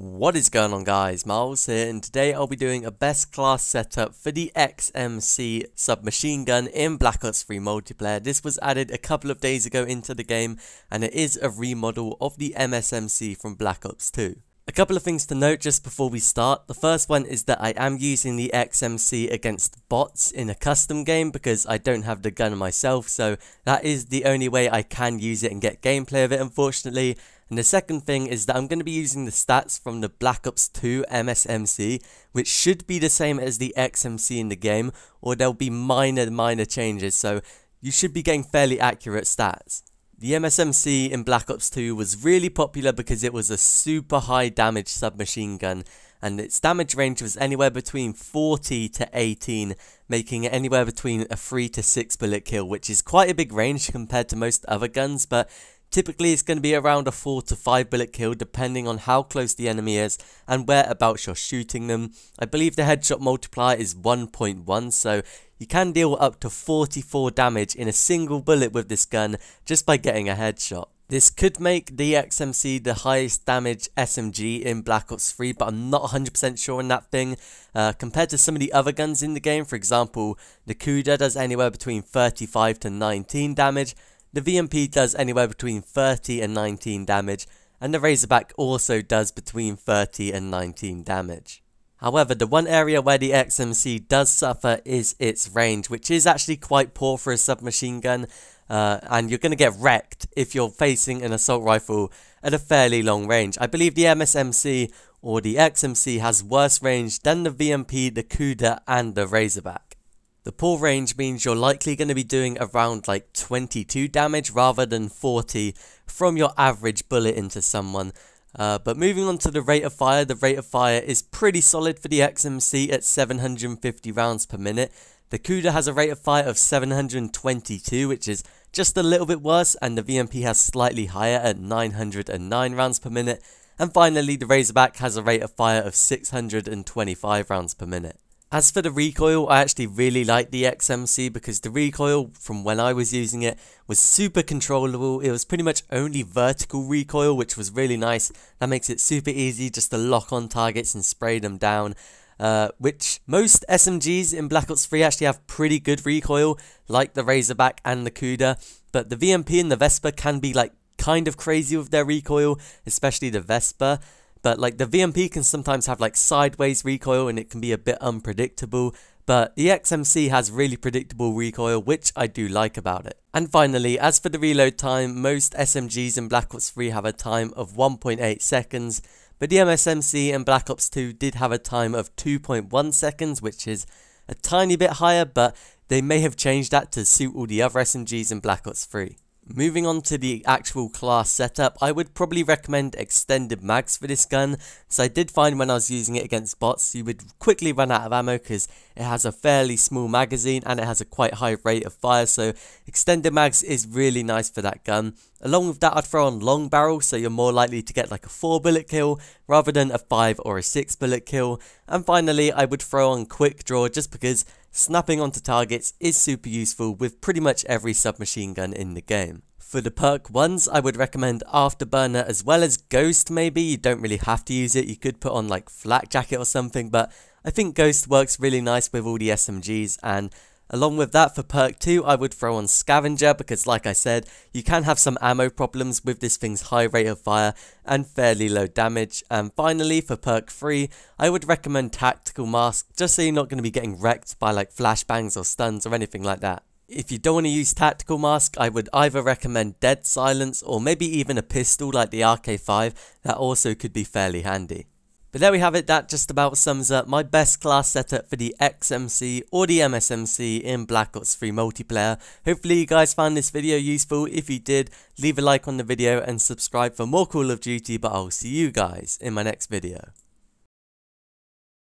What is going on, guys? Miles here, and today I'll be doing a best class setup for the XMC Submachine Gun in Black Ops 3 multiplayer. This was added a couple of days ago into the game, and it is a remodel of the MSMC from Black Ops 2. A couple of things to note just before we start. The first one is that I am using the XMC against bots in a custom game because I don't have the gun myself, so that is the only way I can use it and get gameplay of it, unfortunately. And the second thing is that I'm going to be using the stats from the Black Ops 2 MSMC, which should be the same as the XMC in the game, or there'll be minor changes, so you should be getting fairly accurate stats. The MSMC in Black Ops 2 was really popular because it was a super high damage submachine gun, and its damage range was anywhere between 40 to 18, making it anywhere between a 3 to 6 bullet kill, which is quite a big range compared to most other guns, but typically it's going to be around a 4 to 5 bullet kill depending on how close the enemy is and whereabouts you're shooting them. I believe the headshot multiplier is 1.1, so you can deal up to 44 damage in a single bullet with this gun just by getting a headshot. This could make the XMC the highest damage SMG in Black Ops 3, but I'm not 100% sure on that thing. Compared to some of the other guns in the game, for example, the CoD does anywhere between 35 to 19 damage, the VMP does anywhere between 30 and 19 damage, and the Razorback also does between 30 and 19 damage. However, the one area where the XMC does suffer is its range, which is actually quite poor for a submachine gun, and you're going to get wrecked if you're facing an assault rifle at a fairly long range. I believe the MSMC or the XMC has worse range than the VMP, the CoD, and the Razorback. The poor range means you're likely going to be doing around like 22 damage rather than 40 from your average bullet into someone. But moving on to the rate of fire is pretty solid for the XMC at 750 rounds per minute. The CoD has a rate of fire of 722, which is just a little bit worse, and the VMP has slightly higher at 909 rounds per minute. And finally, the Razorback has a rate of fire of 625 rounds per minute. As for the recoil, I actually really like the XMC because the recoil from when I was using it was super controllable. It was pretty much only vertical recoil, which was really nice. That makes it super easy just to lock on targets and spray them down. Which most SMGs in Black Ops 3 actually have pretty good recoil, like the Razorback and the CoD. But the VMP and the Vespa can be like kind of crazy with their recoil, especially the Vespa. But like the VMP can sometimes have like sideways recoil and it can be a bit unpredictable. But the XMC has really predictable recoil, which I do like about it. And finally, as for the reload time, most SMGs in Black Ops 3 have a time of 1.8 seconds. But the MSMC in Black Ops 2 did have a time of 2.1 seconds, which is a tiny bit higher, but they may have changed that to suit all the other SMGs in Black Ops 3. Moving on to the actual class setup, I would probably recommend extended mags for this gun, so I did find when I was using it against bots, you would quickly run out of ammo because it has a fairly small magazine and it has a quite high rate of fire, so extended mags is really nice for that gun. Along with that, I'd throw on long barrel, so you're more likely to get like a 4 bullet kill rather than a 5 or a 6 bullet kill. And finally, I would throw on quick draw just because snapping onto targets is super useful with pretty much every submachine gun in the game. For the perk ones, I would recommend Afterburner as well as Ghost maybe. You don't really have to use it, you could put on like Flak Jacket or something, but I think Ghost works really nice with all the SMGs. And along with that, for perk 2, I would throw on Scavenger because like I said, you can have some ammo problems with this thing's high rate of fire and fairly low damage. And finally, for perk 3, I would recommend Tactical Mask just so you're not going to be getting wrecked by like flashbangs or stuns or anything like that. If you don't want to use Tactical Mask, I would either recommend Dead Silence or maybe even a pistol like the RK5, that also could be fairly handy. But there we have it, that just about sums up my best class setup for the XMC or the MSMC in Black Ops 3 multiplayer. Hopefully you guys found this video useful. If you did, leave a like on the video and subscribe for more Call of Duty, but I'll see you guys in my next video.